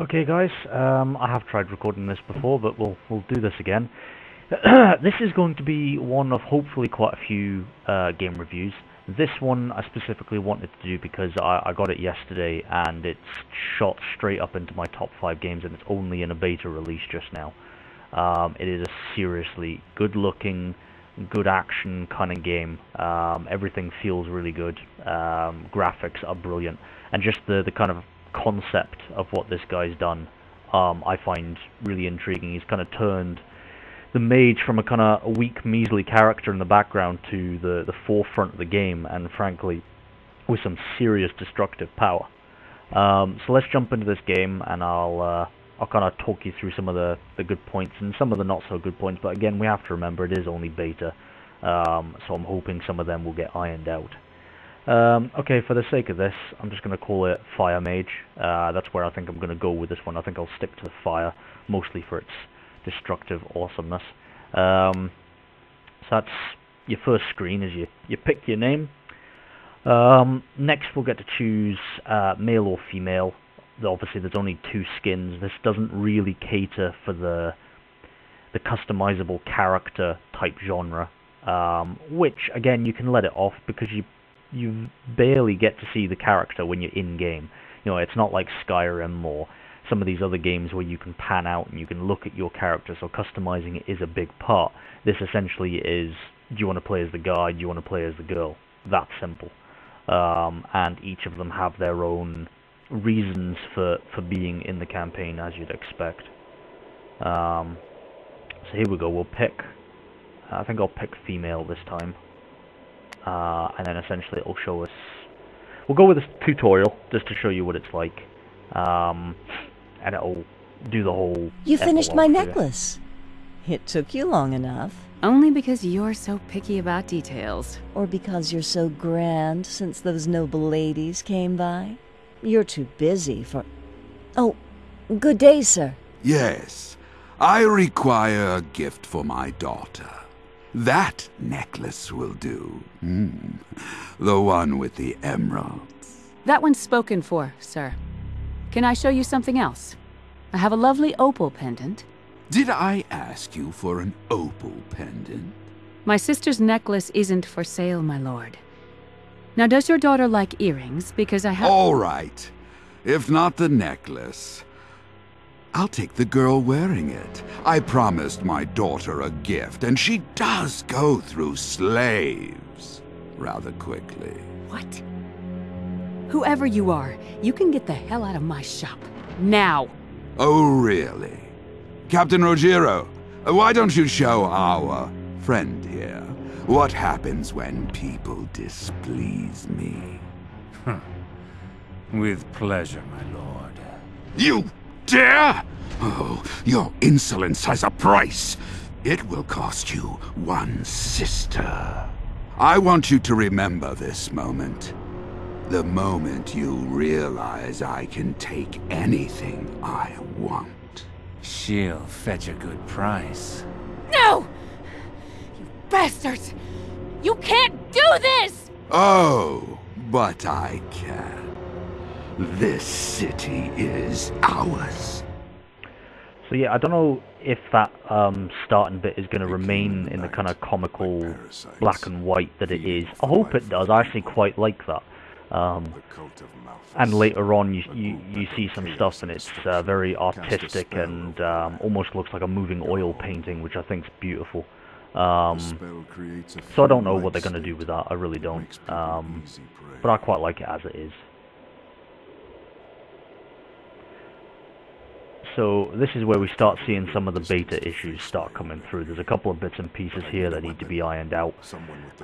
Okay, guys. I have tried recording this before, but we'll do this again. This is going to be one of hopefully quite a few game reviews. This one I specifically wanted to do because I got it yesterday and it's shot straight up into my top 5 games, and it's only in a beta release just now. It is a seriously good-looking, good action kind of game. Everything feels really good. Graphics are brilliant, and just the kind of concept of what this guy's done, I find really intriguing. He's kind of turned the mage from a kind of weak, measly character in the background to the forefront of the game, and frankly, with some serious destructive power. So let's jump into this game, and I'll kind of talk you through some of the good points and some of the not so good points. But again, we have to remember it is only beta, so I'm hoping some of them will get ironed out. Okay, for the sake of this, I'm just going to call it Fire Mage. That's where I think I'm going to go with this one. I think I'll stick to the fire, mostly for its destructive awesomeness. So that's your first screen, as you pick your name. Next we'll get to choose male or female. Obviously there's only 2 skins. This doesn't really cater for the customizable character type genre, which again you can let it off because you barely get to see the character when you're in game. You know, it's not like Skyrim or some of these other games where you can pan out and you can look at your character, so customizing it is a big part. This essentially is, do you want to play as the guy, do you want to play as the girl? That simple. And each of them have their own reasons for being in the campaign, as you'd expect. So here we go, we'll pick, I think I'll pick female this time. And then essentially it'll show us, we'll go with this tutorial just to show you what it's like. And it'll do the whole... You finished my necklace. It took you long enough. Only because you're so picky about details. Or because you're so grand since those noble ladies came by. You're too busy for... Oh, good day, sir. Yes, I require a gift for my daughter. That necklace will do. The one with the emeralds. That one's spoken for, sir. Can I show you something else? I have a lovely opal pendant. Did I ask you for an opal pendant? My sister's necklace isn't for sale, my lord. Now, does your daughter like earrings? Because I have... All right. If not the necklace, I'll take the girl wearing it. I promised my daughter a gift, and she does go through slaves rather quickly. What? Whoever you are, you can get the hell out of my shop. Now! Oh, really? Captain Rogero, why don't you show our friend here what happens when people displease me? With pleasure, my lord. You dare? Oh, your insolence has a price. It will cost you one sister. I want you to remember this moment. The moment you realize I can take anything I want. She'll fetch a good price. No! You bastards! You can't do this! Oh, but I can. This city is ours. So yeah, I don't know if that starting bit is going to remain in the kind of comical black and white that it is. I hope it does. I actually quite like that. And later on you see some stuff and it's very artistic and almost looks like a moving oil painting, which I think is beautiful. So I don't know what they're going to do with that, I really don't. But I quite like it as it is. So this is where we start seeing some of the beta issues start coming through. There's a couple of bits and pieces here that need to be ironed out.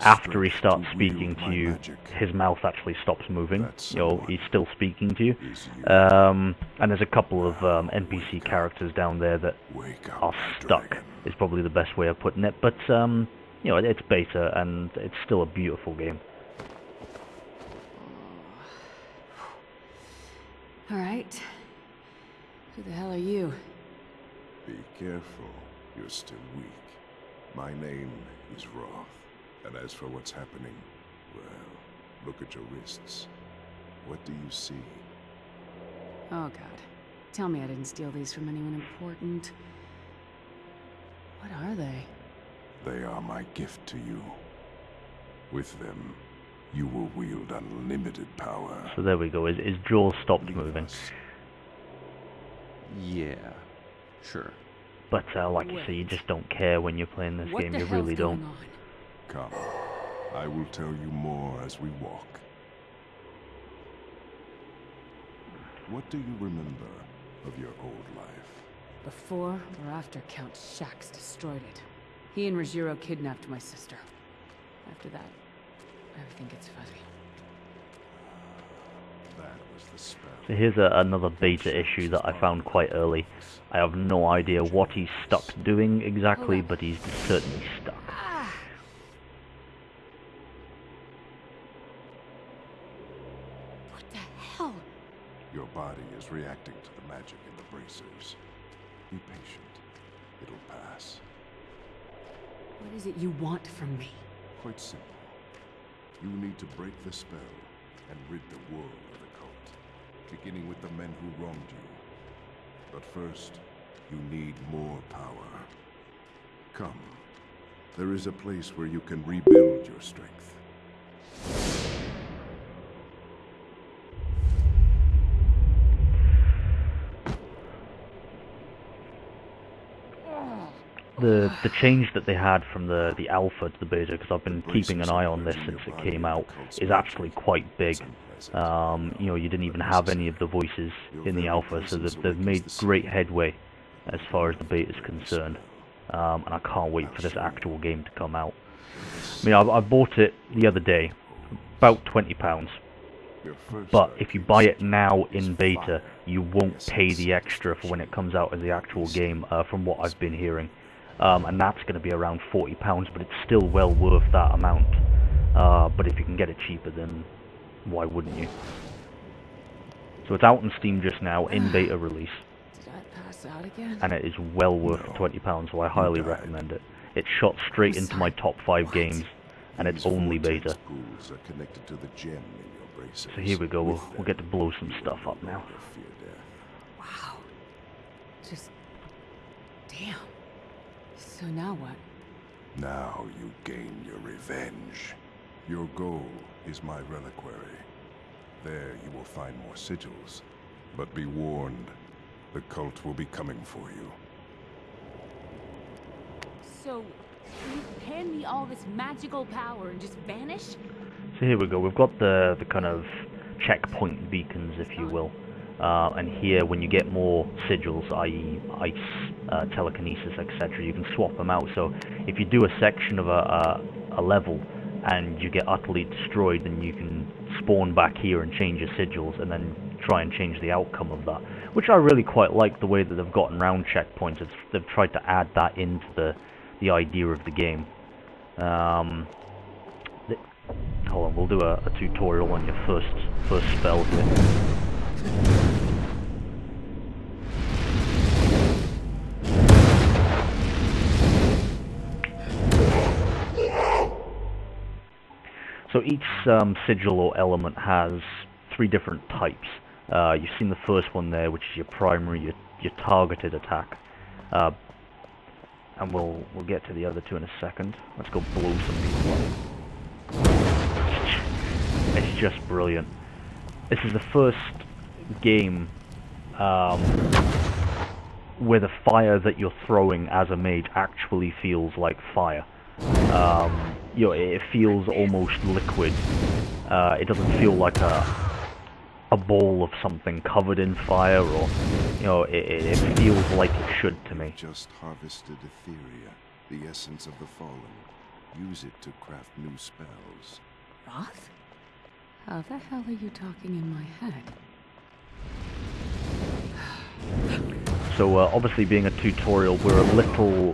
After he starts speaking to you, his mouth actually stops moving. You know, he's still speaking to you. And there's a couple of NPC characters down there that are stuck, is probably the best way of putting it. But, you know, it's beta and it's still a beautiful game. Alright. Who the hell are you? Be careful, you're still weak. My name is Roth, and as for what's happening, well, look at your wrists. What do you see? Oh god. Tell me I didn't steal these from anyone important. What are they? They are my gift to you. With them, you will wield unlimited power. So there we go. His jaw stopped moving. Yeah, sure. But like you say, you just don't care when you're playing this game. You really don't. Come, I will tell you more as we walk. What do you remember of your old life? Before or after Count Shax destroyed it. He and Rogiro kidnapped my sister. After that, everything gets fuzzy. That was the spell. So here's another beta issue that I found quite early. I have no idea what he's stuck doing exactly, but he's certainly stuck. What the hell? Your body is reacting to the magic in the bracers. Be patient. It'll pass. What is it you want from me? Quite simple. You need to break the spell and rid the world of the cult, beginning with the men who wronged you. But first, you need more power. Come. There is a place where you can rebuild your strength. The change that they had from the alpha to the beta, because I've been keeping an eye on this since it came out, is actually quite big. You know, you didn't even have any of the voices in the alpha, so they've made great headway as far as the beta is concerned. And I can't wait for this actual game to come out. I mean, I bought it the other day, about £20. But if you buy it now in beta, you won't pay the extra for when it comes out as the actual game, from what I've been hearing. And that's going to be around £40, but it's still well worth that amount. But if you can get it cheaper, then why wouldn't you? So it's out on Steam just now, in beta release. Did I pass out again? And it is well worth £20, so I highly recommend it. It's shot straight into my top 5 games, and it's only beta. So here we go, we'll get to blow some stuff up now. Wow. Just... damn. So now what? Now you gain your revenge. Your goal is my reliquary. There you will find more sigils. But be warned, the cult will be coming for you. So, you hand me all this magical power and just vanish? So here we go, we've got the kind of checkpoint beacons, if you will. And here, when you get more sigils, i.e. ice, telekinesis, etc., you can swap them out. So if you do a section of a level and you get utterly destroyed, then you can spawn back here and change your sigils and then try and change the outcome of that. Which I really quite like the way that they've gotten around checkpoints. They've tried to add that into the idea of the game. Hold on, we'll do a tutorial on your first spell here. So each sigil or element has 3 different types. You've seen the first one there, which is your primary, your targeted attack. And we'll get to the other 2 in a second. Let's go blow some people up. It's just brilliant. This is the first game where the fire that you're throwing as a mage actually feels like fire. You know, it feels almost liquid. It doesn't feel like a ball of something covered in fire, or you know, it feels like it should to me. Just harvested Etheria, the essence of the fallen. Use it to craft new spells. Roth? How the hell are you talking in my head? So obviously, being a tutorial, we're a little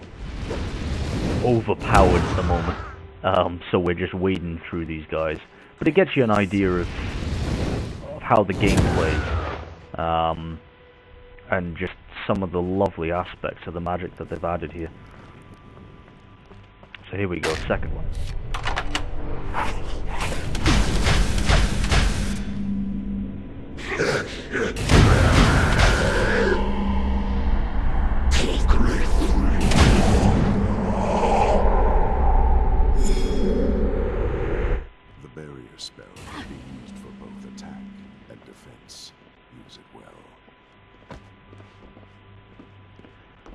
overpowered at the moment, so we're just wading through these guys. But it gets you an idea of how the game plays, and just some of the lovely aspects of the magic that they've added here. So here we go, second one. The barrier spell can be used for both attack and defense. Use it well.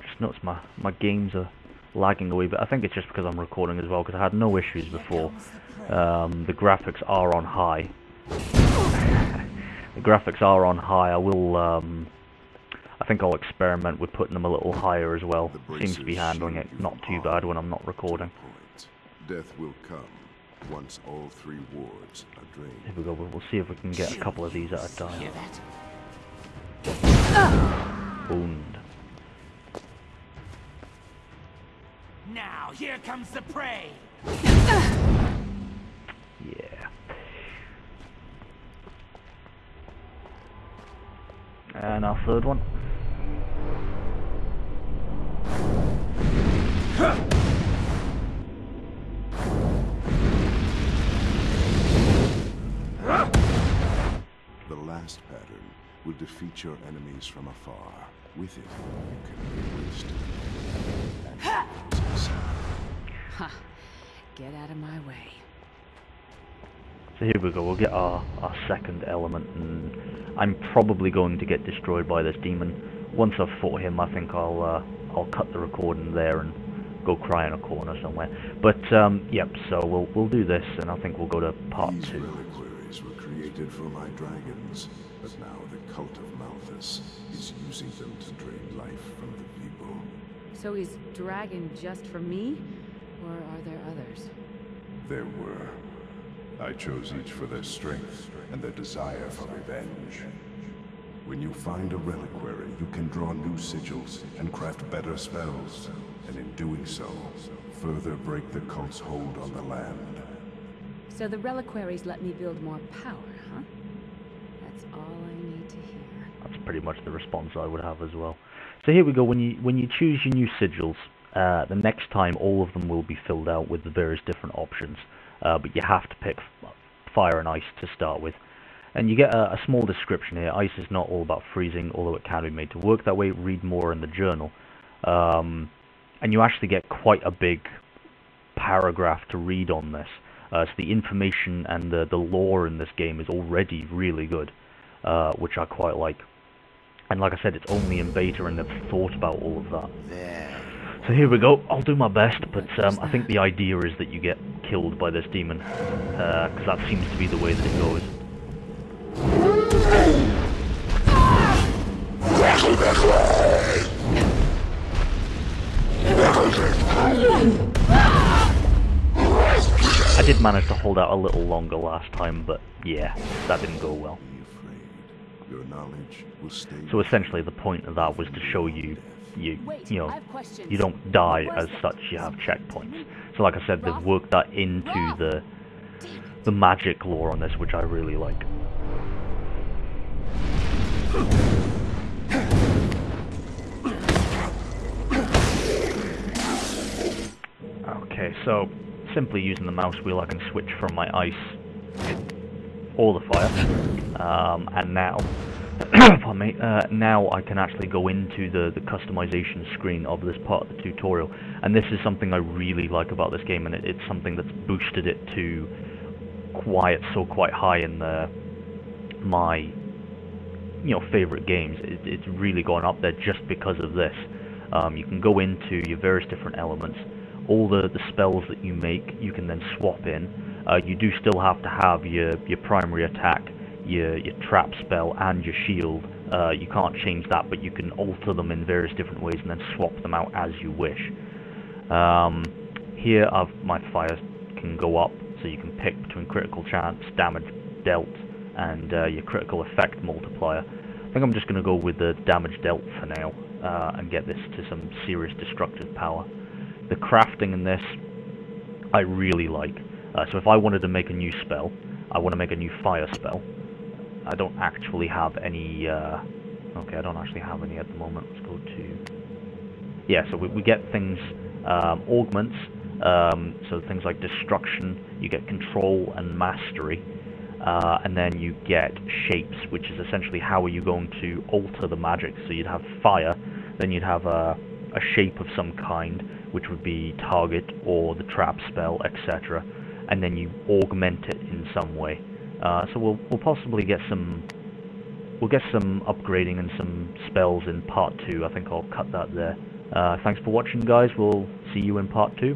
Just notice my games are lagging away, but I think it's just because I'm recording as well, because I had no issues before. The graphics are on high. The graphics are on high. I will, I think I'll experiment with putting them a little higher as well. Seems to be handling it not too bad when I'm not recording. Death will come once all 3 wards are drained. Here we go, we'll see if we can get a couple of these at a time. Hear that? Owned. Now, here comes the prey! Yeah. And our third one. The last pattern will defeat your enemies from afar. With it, you can be wasted. Ha! Get out of my way. So here we go, we'll get our second element, and I'm probably going to get destroyed by this demon. Once I've fought him, I think I'll cut the recording there and go cry in a corner somewhere. But yep, so we'll do this, and I think we'll go to part These 2. reliquaries were created for my dragons, but now the cult of Malthus is using them to drain life from the people. So he's dragon just for me? Or are there others? There were. I chose each for their strength and their desire for revenge. When you find a reliquary, you can draw new sigils and craft better spells, and in doing so, further break the cult's hold on the land. So the reliquaries let me build more power, huh? That's all I need to hear. That's pretty much the response I would have as well. So here we go, when you choose your new sigils, the next time all of them will be filled out with the various different options. But you have to pick fire and ice to start with. And you get a small description here. Ice is not all about freezing, although it can be made to work that way. Read more in the journal. And you actually get quite a big paragraph to read on this. So the information and the lore in this game is already really good, which I quite like. And like I said, it's only in beta and they've thought about all of that. So here we go, I'll do my best, but I think the idea is that you get killed by this demon, because that seems to be the way that it goes. I did manage to hold out a little longer last time, but yeah, that didn't go well. Your knowledge will stay. So essentially the point of that was to show you know, you don't die as such, you have checkpoints. So like I said, they've worked that into the magic lore on this, which I really like. Okay, so simply using the mouse wheel I can switch from my ice or the fire, and now pardon me, now I can actually go into the customization screen of this part of the tutorial, and this is something I really like about this game, and it's something that's boosted it to quite high in my favorite games. It's really gone up there just because of this. You can go into your various different elements. All the spells that you make, you can then swap in. You do still have to have your primary attack, your trap spell, and your shield. You can't change that, but you can alter them in various different ways and then swap them out as you wish. Here my fire can go up, so you can pick between critical chance, damage dealt, and your critical effect multiplier. I think I'm just going to go with the damage dealt for now, and get this to some serious destructive power. The crafting in this, I really like. So if I wanted to make a new spell, I want to make a new fire spell. I don't actually have any, okay, I don't actually have any at the moment. Let's go to, yeah, so we get things, augments, so things like destruction, you get control and mastery, and then you get shapes, which is essentially how are you going to alter the magic. So you'd have fire, then you'd have a shape of some kind, which would be target or the trap spell, etc. And then you augment it in some way. So we'll possibly get some upgrading and some spells in part 2. I think I'll cut that there. Thanks for watching, guys. We'll see you in part 2.